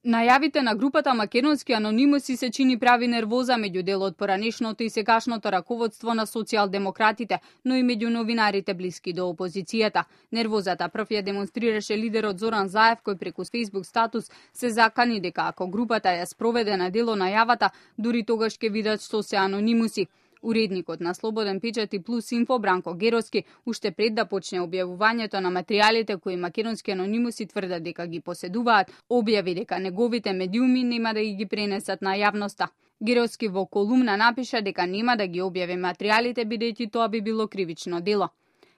Најавите на групата македонски анонимуси се чини прави нервоза меѓу делот поранешното и сегашното раководство на социјалдемократите, но и меѓу новинарите блиски до опозицијата. Нервозата прв ја демонстрираше лидерот Зоран Заев, кој преку Facebook статус се закани дека ако групата ја спроведе на дело најавата, дури тогаш ќе видат што се анонимуси. Уредникот на Слободен печат и Плюс Инфо Бранко Геровски уште пред да почне објавувањето на материјалите кои македонски анонимуси тврдат дека ги поседуваат, објави дека неговите медиуми нема да ги пренесат на јавноста. Геровски во колумна напиша дека нема да ги објави материјалите бидејќи тоа би било кривично дело.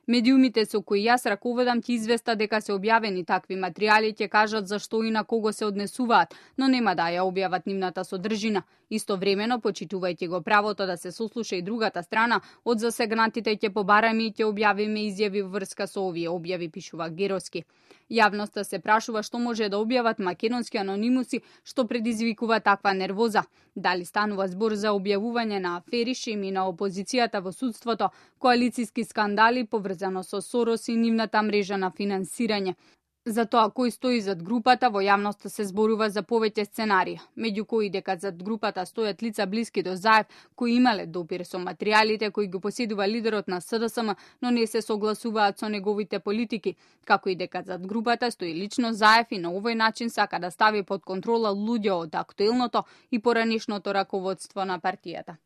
Медиумите со кои јас раководам ќе известа дека се објавени такви материјали, ќе кажат зашто и на кого се однесуваат, но нема да ја објават нивната содржина. Истовремено, почитувајќи го правото да се сослуша и другата страна, од засегнатите ќе побараме и ќе објавиме изјави врска со овие објави, пишува Геровски. Јавноста се прашува што може да објават македонски анонимуси што предизвикува таква нервоза. Дали станува збор за објавување на афери, шеми на опозицијата во судството, коалициски скандали поврзано со Сорос и нивната мрежа на финансирање. За тоа кој стои зад групата, во јавноста се зборува за повеќе сценарии, меѓу кои дека зад групата стојат лица блиски до Заев, кои имале допир со материјалите кои го поседува лидерот на СДСМ, но не се согласуваат со неговите политики, како и дека зад групата стои лично Заев и на овој начин сака да стави под контрола луѓе од актуелното и поранешното раководство на партијата.